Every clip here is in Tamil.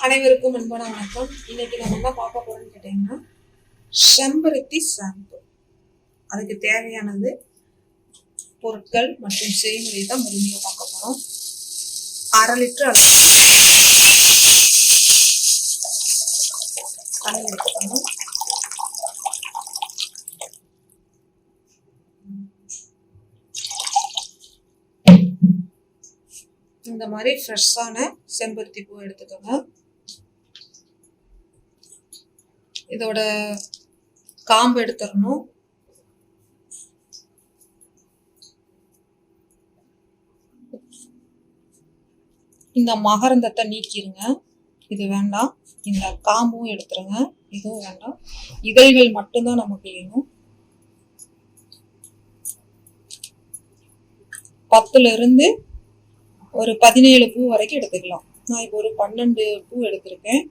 அனைவருக்கும் அன்பான வணக்கம். இன்னைக்கு நம்ம என்ன பார்க்க போறோம்னு கேட்டீங்கன்னா, செம்பருத்தி ஷாம்பு. அதுக்கு தேவையானது பொருட்கள் மற்றும் செய்முறை தான் முழுமையாக பார்க்க போறோம். 1/2 லிட்டர் தண்ணி எடுத்துக்கணும். இந்த மாதிரி ஃப்ரெஷ்ஷான செம்பருத்தி பூ எடுத்துக்கோங்க. இதோட காம்பு எடுத்துடணும். இந்த மகரந்தத்தை நீக்கிருங்க. இது வேண்டாம். இந்த காம்பும் எடுத்துருங்க. இதுவும் வேண்டாம். இதழ்கள் மட்டும்தான் நமக்கு வேணும். 10ல இருந்து ஒரு 17 பூ வரைக்கும் எடுத்துக்கலாம். நான் இப்போ ஒரு 12 பூ எடுத்திருக்கேன்.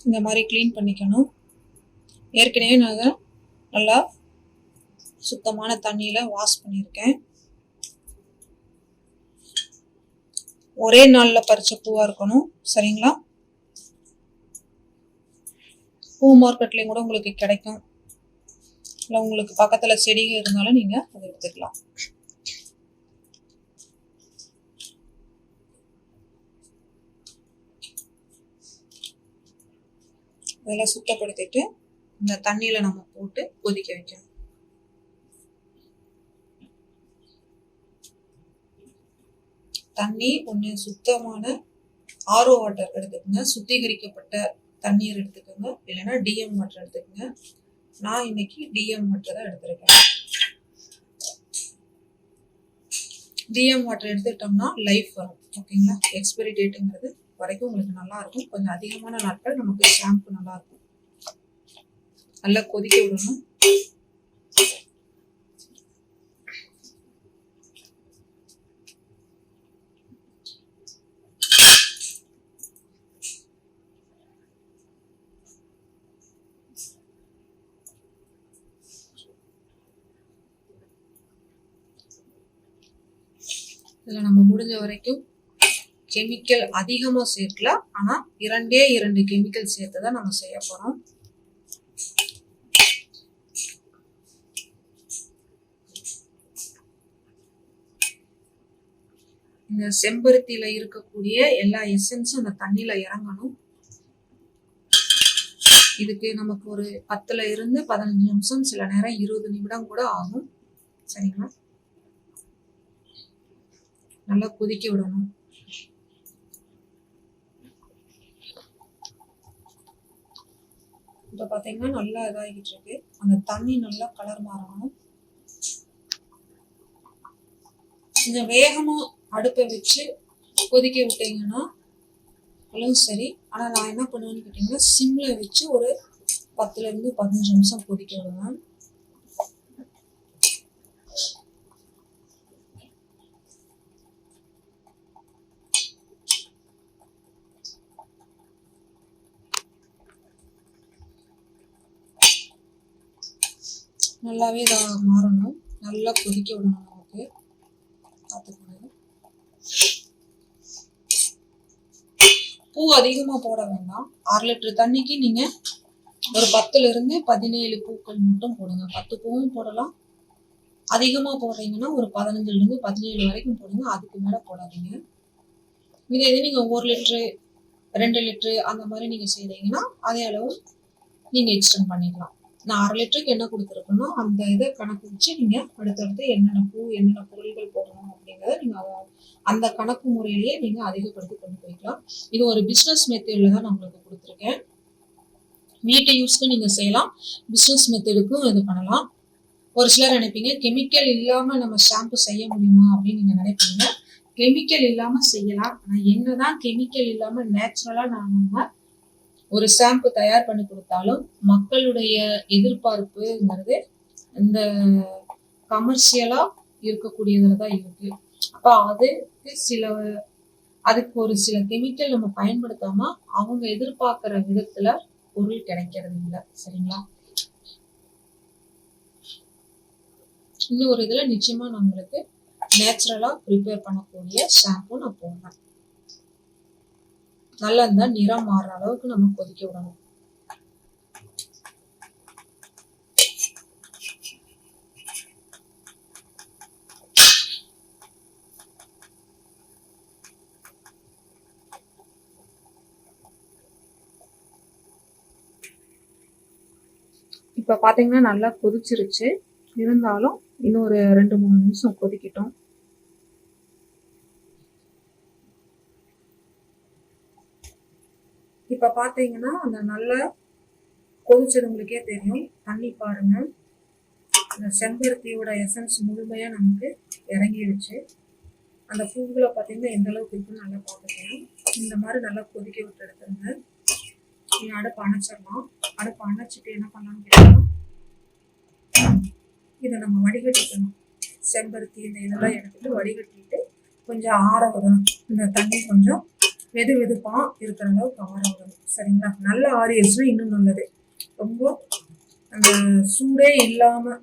இந்த மாதிரி க்ளீன் பண்ணிக்கணும். ஏற்கனவே நான் நல்லா சுத்தமான தண்ணியில வாஷ் பண்ணியிருக்கேன். ஒரே நாள்ல பறிச்ச பூவா இருக்கணும். சரிங்களா? பூ மார்க்கெட்லயும் கூட உங்களுக்கு கிடைக்கும். இல்லை உங்களுக்கு பக்கத்துல செடிங்க இருந்தாலும் நீங்க அதை எடுத்துக்கலாம். இதெல்லாம் சுத்தப்படுத்திட்டு இந்த தண்ணியில நம்ம போட்டு கொதிக்க வைக்கணும். தண்ணி ஒன்று சுத்தமான ஆர்ஓ வாட்டர் எடுத்துக்கோங்க. சுத்திகரிக்கப்பட்ட தண்ணீர் எடுத்துக்கோங்க. இல்லைன்னா டிஎம் வாட்டர் எடுத்துக்கோங்க. நான் இன்னைக்கு டிஎம் வாட்டர் தான் எடுத்திருக்கேன். டிஎம் வாட்டர் எடுத்துக்கிட்டோம்னா லைஃப் வரும். ஓகேங்களா? எக்ஸ்பைரி டேட்டுங்கிறது வரைக்கும் உங்களுக்கு நல்லா இருக்கும். கொஞ்சம் அதிகமான நாட்கள் நமக்கு ஷாம்பு நல்லா இருக்கும். நல்லா கொதிக்க விடணும். இதில் நம்ம முடிஞ்ச வரைக்கும் கெமிக்கல் அதிகமாக சேர்க்கலாம். ஆனால் 2 கெமிக்கல் சேர்த்து தான் நம்ம செய்ய போகிறோம். இந்த செம்பருத்தியில இருக்கக்கூடிய எல்லா எசன்ஸும் அந்த தண்ணியில இறங்கணும். இதுக்கு நமக்கு ஒரு 10ல இருந்து 15 நிமிஷம், சில நேரம் 20 நிமிடம் கூட ஆகும். சரிங்களா? நல்லா கொதிக்க விடணும். இப்போ பார்த்தீங்கன்னா நல்லா இதாகிட்டு இருக்கு. அந்த தண்ணி நல்லா கலர் மாறணும். கொஞ்சம் வேகமா அடுப்பை வச்சு கொதிக்க விட்டீங்கன்னா அதுவும் சரி. ஆனால் நான் என்ன பண்ணுவேன்னு கேட்டீங்கன்னா, சிம்ல வச்சு ஒரு 10ல இருந்து 15 நிமிஷம் கொதிக்க விடுவேன். நல்லாவே இதை மாறணும். நல்லா கொதிக்க விடணும். நமக்கு பார்த்துக்கணும். பூ அதிகமா போட வேண்டாம். 1/2 லிட்டர் தண்ணிக்கு நீங்க ஒரு 10ல இருந்து 17 பூக்கள் மட்டும் போடுங்க. 10 பூவும் போடலாம். அதிகமா போடுறீங்கன்னா ஒரு 15ல இருந்து 17 வரைக்கும் போடுங்க. அதுக்கு மேல போடாதீங்க. இதே நீங்க 1 லிட்டரு 2 லிட்டரு அந்த மாதிரி நீங்க செய்றீங்கன்னா அதே அளவு நீங்க எக்ஸ்டெண்ட் பண்ணிக்கலாம். நான் 1/2 லிட்டருக்கு என்ன கொடுத்துருக்கேனோ அந்த இதை கணக்கு வச்சு நீங்க அடுத்தடுத்து என்னென்ன பூ என்னென்ன பொருள்கள் போடணும் அப்படிங்கிறத நீங்க அந்த கணக்கு முறையிலேயே நீங்க அதிகப்படுத்தி கொண்டு போய்க்கலாம். இது ஒரு பிஸ்னஸ் மெத்தட்ல தான் நான் உங்களுக்கு கொடுத்துருக்கேன். வீட்டு யூஸ்க்கு நீங்க செய்யலாம். பிஸ்னஸ் மெத்தடுக்கும் இது பண்ணலாம். ஒரு சிலர் நினைப்பீங்க கெமிக்கல் இல்லாம நம்ம ஷாம்பு செய்ய முடியுமா அப்படின்னு நீங்க நினைப்பீங்க. கெமிக்கல் இல்லாம செய்யலாம். ஆனா என்னதான் கெமிக்கல் இல்லாம நேச்சுரலா நம்ம ஒரு ஷாம்பு தயார் பண்ணி கொடுத்தாலும் மக்களுடைய எதிர்பார்ப்புங்கிறது இந்த கமர்ஷியலா இருக்கக்கூடியதுல தான் இருக்கு. அப்ப அதுக்கு ஒரு சில கெமிக்கல் நம்ம பயன்படுத்தாம அவங்க எதிர்பார்க்கிற விதத்துல பொருள் கிடைக்கிறது இல்லை. சரிங்களா? இன்னொரு இதுல நிச்சயமா நான் உங்களுக்கு நேச்சுரலா ப்ரிப்பேர் பண்ணக்கூடிய ஷாம்பு நான் போடுறேன். நல்லா இந்த நிறம் மாறுற அளவுக்கு நம்ம கொதிக்க விடணும். இப்ப பாத்தீங்கன்னா நல்லா கொதிச்சிருச்சு. இருந்தாலும் இன்னொரு 2-3 நிமிஷம் கொதிக்கட்டும். இப்ப பாத்தீங்கன்னா அந்த நல்லா கொதிச்சது உங்களுக்கே தெரியும். தண்ணி பாருங்க. அந்த செம்பருத்தியோட எசன்ஸ் முழுமையா நமக்கு இறங்கிடுச்சு. அந்த பூவுல பாத்தீங்கன்னா எந்த அளவுக்கு இருக்குன்னு நல்லா பார்த்துக்கணும். இந்த மாதிரி நல்லா கொதிக்க விட்டு எடுத்துருங்க. நீங்க அடுப்பு அணைச்சிடலாம். அடுப்பு அணைச்சிட்டு என்ன பண்ணலாம்னு கேட்டீங்கன்னா, இதை நம்ம வடிகட்டிக்கணும். செம்பருத்தி இந்த இதெல்லாம் எடுத்துட்டு வடிகட்டிட்டு கொஞ்சம் ஆற விடணும். இந்த தண்ணி கொஞ்சம் வெது வெதுப்பா இருக்கிற அளவுக்கு ஆற விடணும். சரிங்களா? நல்லா ஆறிடுச்சுன்னா இன்னும் நல்லது. ரொம்ப அந்த சூடே இல்லாம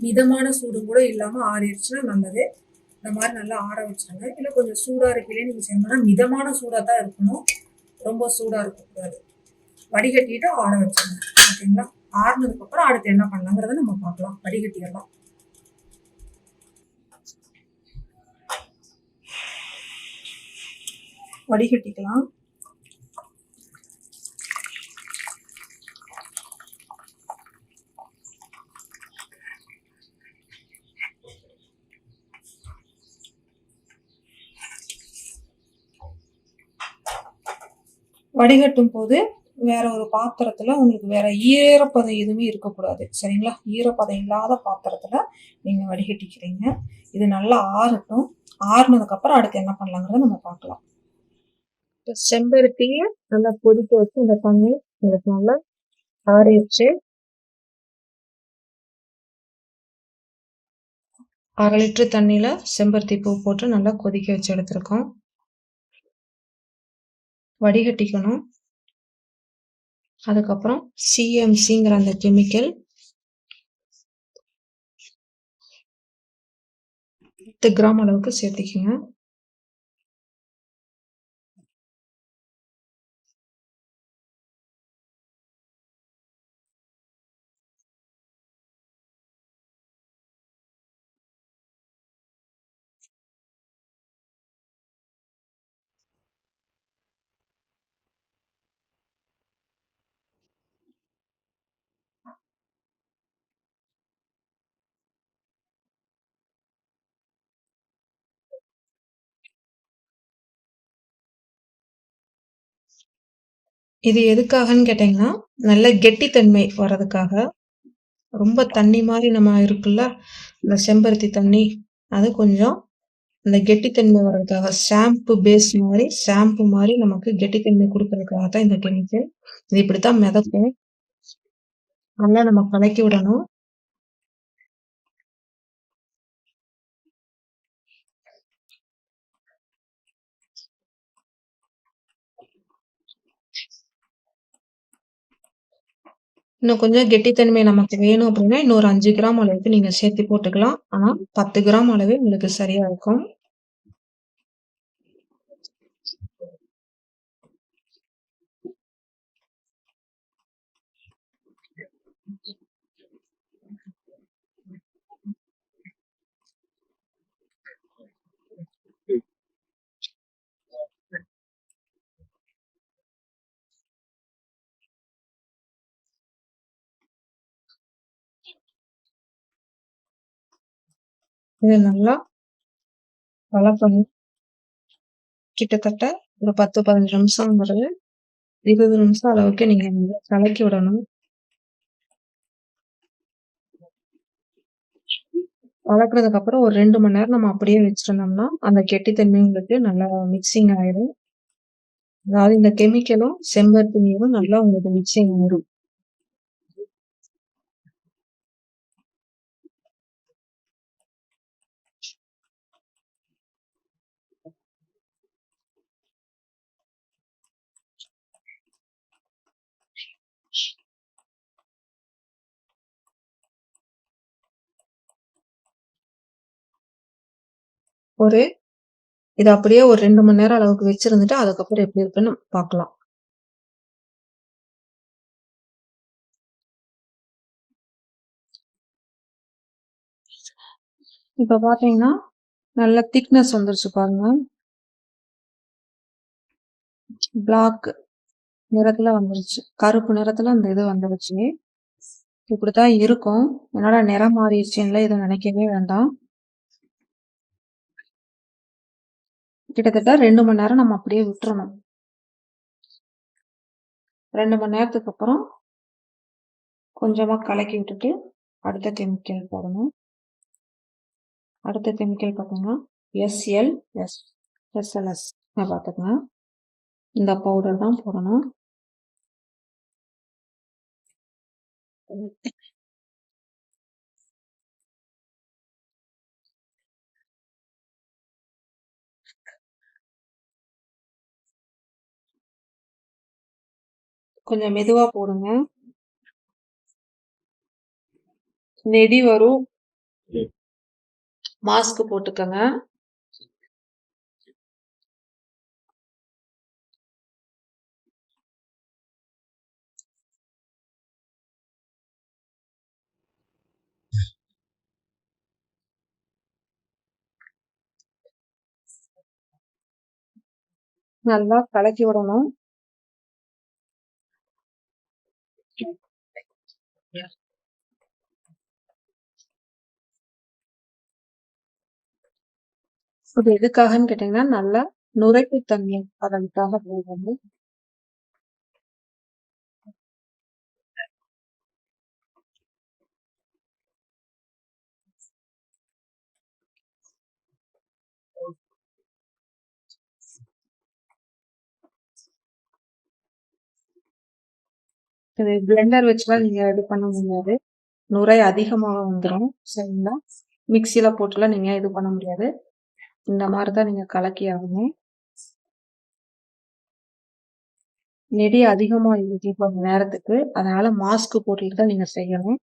மிதமான சூடு கூட இல்லாம ஆறிடுச்சுன்னா நல்லது. இந்த மாதிரி நல்லா ஆற வச்சிருங்க. இல்லை கொஞ்சம் சூடா இருக்கீங்களே நீங்க செய்யணும்னா மிதமான சூடா தான் இருக்கணும். ரொம்ப சூடா இருக்கக்கூடாது. வடிகட்டிட்டு ஆற வச்சிருங்க. ஓகேங்களா? ஆறுனதுக்கு அப்புறம் அடுத்து என்ன பண்ணலாங்கிறத நம்ம பார்க்கலாம். வடிகட்டிடலாம். வடிகட்டிக்கலாம். வடிகட்டும் போது வேற ஒரு பாத்திரத்துல உங்களுக்கு வேற ஈரப்பதம் எதுவுமே இருக்கக்கூடாது. சரிங்களா? ஈரப்பதம் இல்லாத பாத்திரத்துல நீங்க வடிகட்டிக்கிறீங்க. இது நல்லா ஆறட்டும். ஆறுனதுக்கு அப்புறம் அடுத்து என்ன பண்ணலாங்கிறத நம்ம பார்க்கலாம். செம்பருத்திய நல்லா கொதிக்க வச்சு இந்த தண்ணி எனக்கு நல்லா ஆறிடுச்சு. 1/2 லிட்டர் தண்ணியில செம்பருத்தி பூ போட்டு நல்லா கொதிக்க வச்சு எடுத்திருக்கோம். வடிகட்டிக்கணும். அதுக்கப்புறம் சிஎம்சிங்கிற அந்த கெமிக்கல் 10 கிராம் அளவுக்கு சேர்த்திக்கங்க. இது எதுக்காகன்னு கேட்டீங்கன்னா, நல்ல கெட்டித்தன்மை வர்றதுக்காக. ரொம்ப தண்ணி மாதிரி நம்ம இருக்குல்ல, இந்த செம்பருத்தி தண்ணி, அது கொஞ்சம் அந்த கெட்டித்தன்மை வர்றதுக்காக ஷாம்பு மாதிரி நமக்கு கெட்டித்தன்மை கொடுக்கறதுக்காக தான் இந்த கெமிக்கல். இது இப்படித்தான் மிதக்கும். நல்லா நம்ம கலக்கி விடணும். இன்னும் கொஞ்சம் கெட்டித்தன்மை நமக்கு வேணும் அப்படின்னா இன்னொரு 5 கிராம் அளவுக்கு நீங்க சேர்த்து போட்டுக்கலாம். ஆனா 10 கிராம் அளவே உங்களுக்கு சரியா இருக்கும். இது நல்லா கலக்கணும். கிட்டத்தட்ட ஒரு 10-15 நிமிஷம் 20 நிமிஷம் அளவுக்கு நீங்க கலக்கி விடணும். வளர்க்குறதுக்கு அப்புறம் ஒரு 2 மணி நேரம் நம்ம அப்படியே வச்சிருந்தோம்னா அந்த கெட்டித்தன்மை உங்களுக்கு நல்லா மிக்சிங் ஆயிடும். அதாவது இந்த கெமிக்கலும் செம்பருத்தி நீரும் நல்லா உங்களுக்கு மிக்சிங் ஆயிடும். ஒரு இத அப்படியே ஒரு 2 மணி நேரம் அளவுக்கு வச்சிருந்துட்டு, அதுக்கப்புறம் எப்படி இருக்குன்னு பார்க்கலாம். இப்ப பார்த்தீங்கன்னா, நல்ல திக்னஸ் வந்துருச்சு பாருங்க. பிளாக் நிறத்துல வந்துருச்சு. கருப்பு நிறத்துல அந்த இது வந்துருச்சு. இப்படித்தான் இருக்கும். என்னடா நிறம் மாறிடுச்சுன்னுலாம் எதுவும் நினைக்கவே வேண்டாம். கிட்டத்தட்ட 2 மணி நேரம் நம்ம அப்படியே விட்டுறணும். 2 மணி நேரத்துக்கு அப்புறம் கொஞ்சமா கலக்கி விட்டுட்டு, அடுத்த கெமிக்கல் போடணும். அடுத்த கெமிக்கல் பார்த்தீங்கன்னா, SLS, SLS பார்த்துக்கங்க. இந்த பவுடர் தான் போடணும். கொஞ்சம் மெதுவா போடுங்க. நெடி வரும். மாஸ்க் போட்டுக்கங்க. நல்லா கலக்கி விடணும். இது எதுக்காகன்னு கேட்டீங்கன்னா, நல்லா நுரைப்புத்தன்மை அதற்காக போடணும். இது பிளெண்டர் வச்சுலாம் நீங்க இது பண்ண முடியாது. நுரை அதிகமாக வந்துரும். சரிங்களா? மிக்ஸில போட்டுலாம் நீங்க இது பண்ண முடியாது. இந்த மாதிரி தான் நீங்க கலக்கி ஆகணும். நெடி அதிகமா இருக்கு இப்போ நேரத்துக்கு. அதனால மாஸ்க் போட்டுட்டு தான் நீங்க செய்யணும்.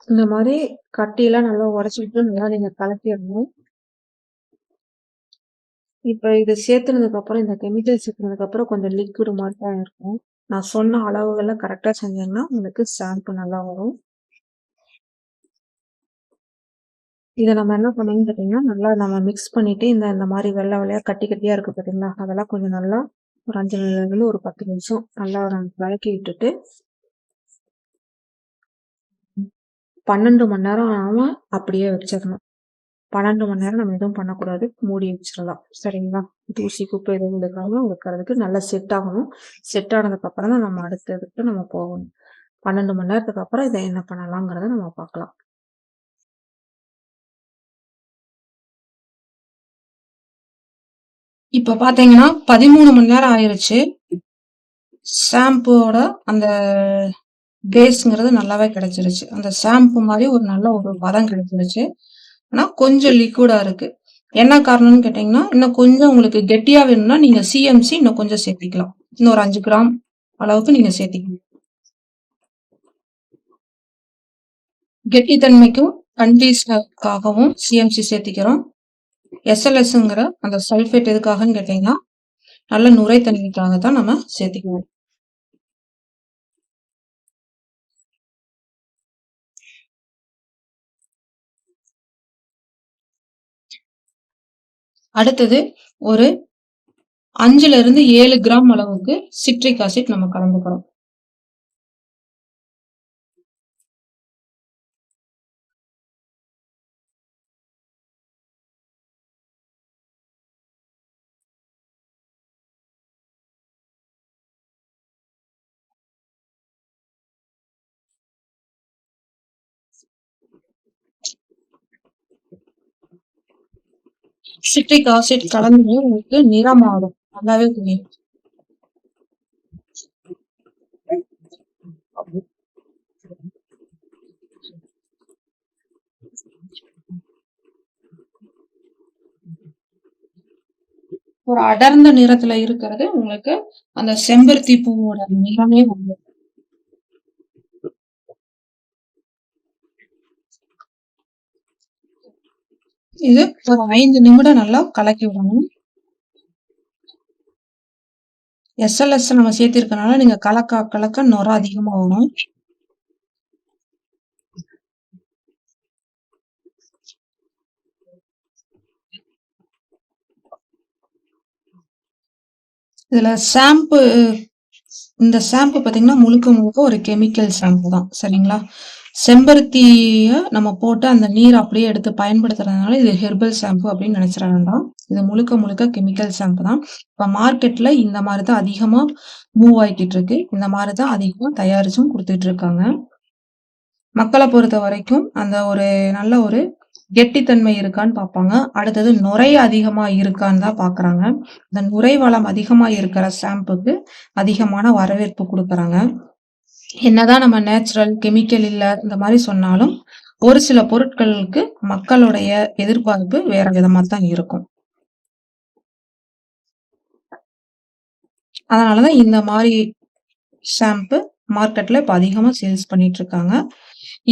இந்த மாதிரி கட்டியெல்லாம் நல்லா உடைச்சுக்கிட்டு நல்லா நீங்க கலக்கிடணும். இப்ப இது சேர்த்துனதுக்கு அப்புறம் இந்த கெமிக்கல் சேர்த்துனதுக்கு அப்புறம் கொஞ்சம் லிக்விட் மாதிரி தான் இருக்கும். நான் சொன்ன அளவுகளை கரெக்டா செஞ்சீங்கன்னா உங்களுக்கு ஷாம்பு நல்லா வரும். இதை நம்ம என்ன பண்ணணும்னு பார்த்தீங்கன்னா, நல்லா நம்ம மிக்ஸ் பண்ணிட்டு இந்த மாதிரி வெள்ளை வெள்ளையா கட்டி கட்டியா இருக்கு பார்த்தீங்களா, அதெல்லாம் கொஞ்சம் நல்லா ஒரு 5 நிமிஷம் ஒரு 10 நிமிஷம் நல்லா கலக்கி விட்டுட்டு 12 மணி நேரம் நாம அப்படியே வச்சிடணும். 12 மணி நேரம் நம்ம எதுவும் பண்ணக்கூடாது. மூடி வச்சிடலாம். சரிங்களா? தூசி குப்பை எதுவும் விழுக்காம வைக்கிறதுக்கு நல்லா செட் ஆகணும். செட் ஆனதுக்கு அப்புறம் தான் நம்ம அடுத்ததுக்கு நம்ம போகணும். 12 மணி நேரத்துக்கு அப்புறம் இதை என்ன பண்ணலாங்கிறத நம்ம பார்க்கலாம். இப்ப பாத்தீங்கன்னா 13 மணி நேரம் ஆயிருச்சு. ஷாம்புவோட அந்த பேஸ்ங்கிறது நல்லாவே கிடைச்சிருச்சு. அந்த ஷாம்பு மாதிரி ஒரு நல்ல ஒரு பதம் கிடைச்சிருச்சு. ஆனா கொஞ்சம் லிக்விடா இருக்கு. என்ன காரணம்னு கேட்டீங்கன்னா, இன்னும் கொஞ்சம் உங்களுக்கு கெட்டியா வேணும்னா நீங்க சிஎம்சி இன்னும் கொஞ்சம் சேர்த்திக்கலாம். இன்னும் ஒரு 5 கிராம் அளவுக்கு நீங்க சேர்த்திக்கலாம். கெட்டித்தன்மைக்கும் கண்டிஷனருக்காகவும் சிஎம்சி சேர்த்திக்கிறோம். எஸ்எல்எஸ்ங்கிற அந்த சல்ஃபேட் எதுக்காகன்னு கேட்டீங்கன்னா, நல்ல நுரைத்தன்மைக்காக தான் நம்ம சேர்த்திக்குவோம். அடுத்தது ஒரு 5ல இருந்து 7 கிராம் அளவுக்கு சிட்ரிக் ஆசிட் நம்ம கலந்துக்கிறோம். சிட்ரிக் ஆசிட் கலந்து உங்களுக்கு நிறம் மாறும். நல்லாவே தெரியும். ஒரு அடர்ந்த நிறத்துல இருக்கிறது உங்களுக்கு அந்த செம்பருத்தி பூவோட நிறமே வந்து இது ஒரு 5 நிமிடம் நல்லா கலக்கி விடணும். எஸ்எல்எஸ் நம்ம சேர்த்திருக்கனால நீங்க கலக்க கலக்க நுரை அதிகமாகும். இதுல ஷாம்பு இந்த ஷாம்பு பாத்தீங்கன்னா முழுக்க முழுக்க ஒரு கெமிக்கல் ஷாம்பு தான். சரிங்களா? செம்பருத்திய நம்ம போட்டு அந்த நீர் அப்படியே எடுத்து பயன்படுத்துறதுனால இது ஹெர்பல் ஷாம்பு அப்படின்னு நினைச்சிட வேண்டாம். இது முழுக்க முழுக்க கெமிக்கல் ஷாம்பு தான். இப்ப மார்க்கெட்ல இந்த மாதிரி தான் அதிகமா மூவ் ஆயிக்கிட்டு இருக்கு. இந்த மாதிரி தான் அதிகமா தயாரிச்சும் கொடுத்துட்டு இருக்காங்க. மக்களை பொறுத்த வரைக்கும் அந்த ஒரு நல்ல ஒரு கெட்டித்தன்மை இருக்கான்னு பார்ப்பாங்க. அடுத்தது நுரை அதிகமா இருக்கான்னு தான் பார்க்குறாங்க. இந்த நுரை வளம் அதிகமா இருக்கிற ஷாம்புக்கு அதிகமான வரவேற்பு குடுக்குறாங்க. என்னதான் நம்ம நேச்சுரல், கெமிக்கல் இல்ல இந்த மாரி சொன்னாலும், ஒரு சில பொருட்களுக்கு மக்களுடைய எதிர்பார்ப்பு வேற விதமா தான் இருக்கும். அதனால தான் இந்த மாரி ஷாம்பு மார்க்கெட்ல இப்ப அதிகமா சேல்ஸ் பண்ணிட்டு இருக்காங்க.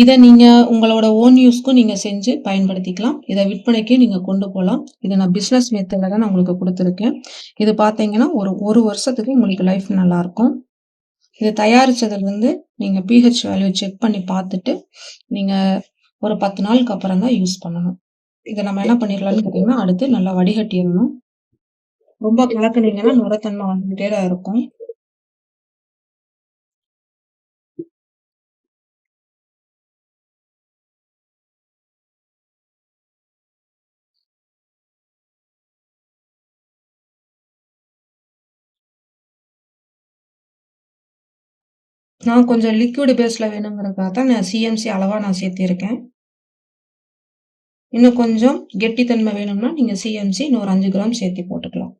இத நீங்க உங்களோட ஓன் யூஸ்க்கும் நீங்க செஞ்சு பயன்படுத்திக்கலாம். இத விற்பனைக்கு நீங்க கொண்டு போலாம். இத நான் பிசினஸ் மெத்தட்ல தான் நான் உங்களுக்கு குடுத்துருக்கேன். இது பார்த்தீங்கன்னா, ஒரு 1 வருஷத்துக்கு உங்களுக்கு லைஃப் நல்லாருக்கும். இது தயாரிச்சதுலருந்து நீங்க பிஹெச் வேல்யூ செக் பண்ணி பார்த்துட்டு, நீங்க ஒரு 10 நாளுக்கு அப்புறம் தான் யூஸ் பண்ணணும். இத நம்ம என்ன பண்ணிடலாம்னு கேட்டீங்கன்னா, அடுத்து நல்லா வடிகட்டிறணும். ரொம்ப கலக்குனீங்கன்னா நுரைத்தன்மை வந்துகிட்டே தான் இருக்கும். நான் கொஞ்சம் லிக்விட் பேஸ்ல வேணுங்கிறதுக்காக தான் நான் சிஎம்சி அளவா நான் சேர்த்திருக்கேன். இன்னும் கொஞ்சம் கெட்டித்தன்மை வேணும்னா, நீங்க சிஎம்சி இன்னும் ஒரு 5 கிராம் சேர்த்தி போட்டுக்கலாம்.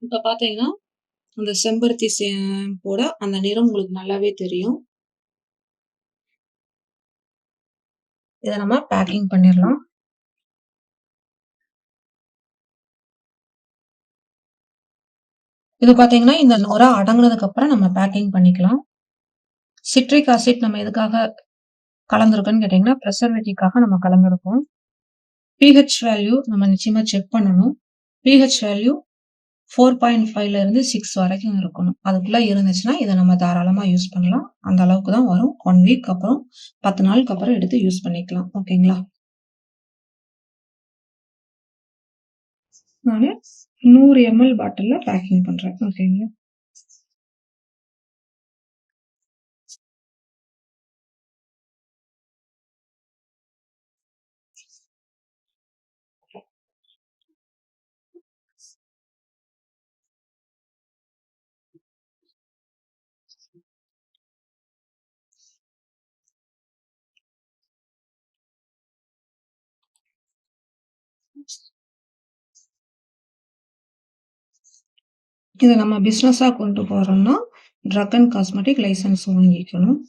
இப்ப பார்த்தீங்கன்னா, அந்த செம்பருத்தி ஷாம்பூட அந்த நிறம் உங்களுக்கு நல்லாவே தெரியும். இத நம்ம பேக்கிங் பண்ணிரலாம். இது பார்த்தீங்கன்னா, இந்த நுரை அடங்குனதுக்கு அப்புறம் நம்ம பேக்கிங் பண்ணிக்கலாம். சிட்ரிக் ஆசிட் நம்ம எதுக்காக கலந்துருக்கோம்னு கேட்டீங்கன்னா, பிரிசர்வேட்டிவ்க்காக நம்ம கலந்துருக்கோம். பிஹெச் வேல்யூ நம்ம நிச்சயமா செக் பண்ணணும். பிஹெச் வேல்யூ 4.5ல இருந்து 6 வரைக்கும் இருக்கணும். அதுக்குள்ள இருந்துச்சுன்னா, இத நம்ம தாராளமா யூஸ் பண்ணலாம். அந்த அளவுக்கு தான் வரும். 1 வீக் அப்புறம் 10 நாளுக்கு அப்புறம் எடுத்து யூஸ் பண்ணிக்கலாம். ஓகேங்களா? நானு 100 எம்எல் பாட்டில்ல பேக்கிங் பண்றேன். ஓகேங்களா? இதை நம்ம பிஸ்னஸாக கொண்டு போகிறோம்னா ட்ரக் அண்ட் காஸ்மெட்டிக் லைசன்ஸ் வாங்கிக்கணும்.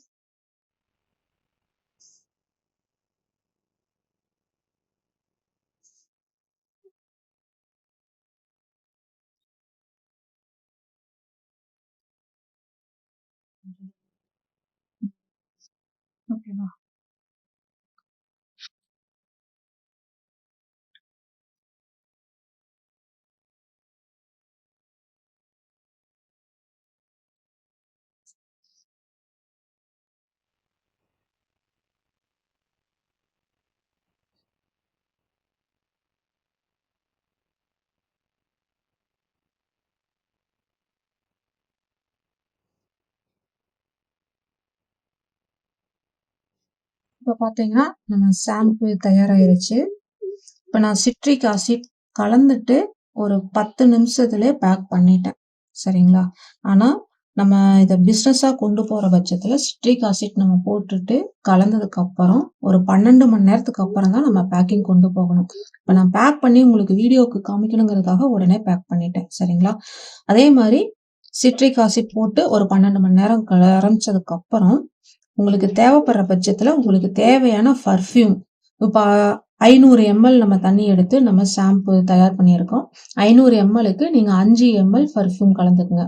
ஓகேவா? இப்போ பார்த்தீங்கன்னா நம்ம ஷாம்பு தயாராகிருச்சு. இப்போ நான் சிட்ரிக் ஆசிட் கலந்துட்டு ஒரு 10 நிமிஷத்துலேயே பேக் பண்ணிட்டேன். சரிங்களா? ஆனால் நம்ம இதை பிஸ்னஸாக கொண்டு போகிற பட்சத்தில் சிட்ரிக் ஆசிட் நம்ம போட்டுட்டு கலந்ததுக்கு அப்புறம் ஒரு 12 மணி நேரத்துக்கு அப்புறம் தான் நம்ம பேக்கிங் கொண்டு போகணும். இப்போ நான் பேக் பண்ணி உங்களுக்கு வீடியோவுக்கு காமிக்கணுங்கிறதுக்காக உடனே பேக் பண்ணிட்டேன். சரிங்களா? அதே மாதிரி சிட்ரிக் ஆசிட் போட்டு ஒரு 12 மணி நேரம் கரைஞ்சதுக்கு அப்புறம் உங்களுக்கு தேவைப்படுற பட்சத்தில் உங்களுக்கு தேவையான பர்ஃப்யூம் இப்போ 500 ml நம்ம தண்ணி எடுத்து நம்ம ஷாம்பு தயார் பண்ணியிருக்கோம். 500 mlக்கு நீங்கள் 5 ml பர்ஃப்யூம் கலந்துக்குங்க.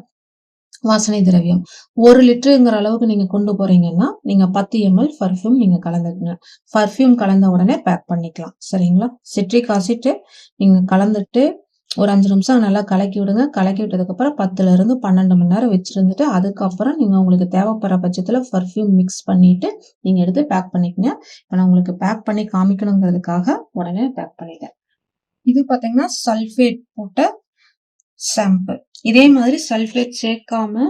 வாசனை திரவியம் 1 லிட்டருங்கிற அளவுக்கு நீங்கள் கொண்டு போறீங்கன்னா நீங்கள் 10 ml பர்ஃப்யூம் நீங்கள் கலந்துக்குங்க. பர்ஃப்யூம் கலந்த உடனே பேக் பண்ணிக்கலாம். சரிங்களா? சிட்ரிக் ஆசிட் நீங்கள் கலந்துட்டு ஒரு 5 நிமிஷம் நல்லா கலக்கி விடுங்க. கலக்கி விட்டதுக்கப்புறம் 10லிருந்து 12 மணி நேரம் வச்சுருந்துட்டு அதுக்கப்புறம் நீங்கள் உங்களுக்கு தேவைப்படுற பட்சத்தில் பர்ஃப்யூம் மிக்ஸ் பண்ணிட்டு நீங்கள் எடுத்து பேக் பண்ணிக்கங்க. இப்போ நான் உங்களுக்கு பேக் பண்ணி காமிக்கணுங்கிறதுக்காக உடனே பேக் பண்ணிட்டேன். இது பார்த்தீங்கன்னா சல்ஃபேட் போட்ட ஷாம்பு. இதே மாதிரி சல்ஃபேட் சேர்க்காம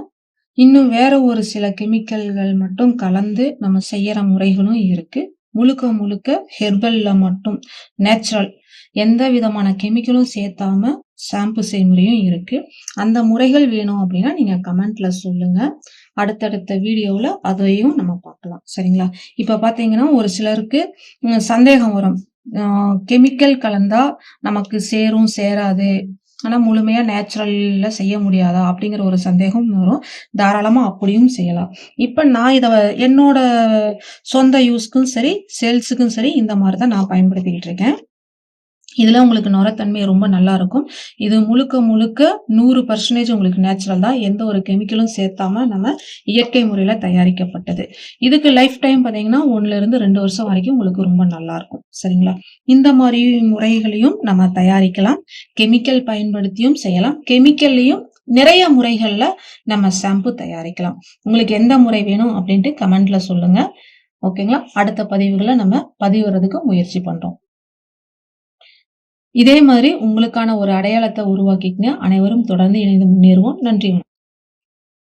இன்னும் வேற ஒரு சில கெமிக்கல்கள் மட்டும் கலந்து நம்ம செய்யற முறைகளும் இருக்கு. முழுக்க முழுக்க ஹெர்பல்ல மட்டும் நேச்சுரல் எந்த விதமான கெமிக்கலும் சேர்த்தாம ஷாம்பு செய்முறையும் இருக்கு. அந்த முறைகள் வேணும் அப்படின்னா நீங்க கமெண்ட்ல சொல்லுங்க. அடுத்தடுத்த வீடியோவில் அதையும் நம்ம பார்க்கலாம். சரிங்களா? இப்போ பார்த்தீங்கன்னா ஒரு சிலருக்கு சந்தேகம் வரும், கெமிக்கல் கலந்தா நமக்கு சேரும் சேராது, ஆனால் முழுமையாக நேச்சுரலில் செய்ய முடியாதா அப்படிங்கிற ஒரு சந்தேகம் வரும். தாராளமாக அப்படியும் செய்யலாம். இப்போ நான் இதை என்னோட சொந்த யூஸ்க்கும் சரி சேல்ஸுக்கும் சரி இந்த மாதிரி தான் நான் பயன்படுத்திக்கிட்டு இருக்கேன். இதில் உங்களுக்கு நுரத்தன்மை ரொம்ப நல்லா இருக்கும். இது முழுக்க முழுக்க 100% உங்களுக்கு நேச்சுரல் தான். எந்த ஒரு கெமிக்கலும் சேர்த்தாம நம்ம இயற்கை முறையில் தயாரிக்கப்பட்டது. இதுக்கு லைஃப் டைம் பார்த்தீங்கன்னா 1லிருந்து 2 வருஷம் வரைக்கும் உங்களுக்கு ரொம்ப நல்லா இருக்கும். சரிங்களா? இந்த மாதிரி முறைகளையும் நம்ம தயாரிக்கலாம். கெமிக்கல் பயன்படுத்தியும் செய்யலாம். கெமிக்கல்லையும் நிறைய முறைகள்ல நம்ம ஷாம்பு தயாரிக்கலாம். உங்களுக்கு எந்த முறை வேணும் அப்படின்ட்டு கமெண்ட்ல சொல்லுங்க. ஓகேங்களா? அடுத்த பதிவுகளை நம்ம பதிவிடுறதுக்கு முயற்சி பண்றோம். இதே மாதிரி உங்களுக்கான ஒரு அடையாளத்தை உருவாக்கிக்கங்க. அனைவரும் தொடர்ந்து இணைந்து முன்னேறுவோம். நன்றி.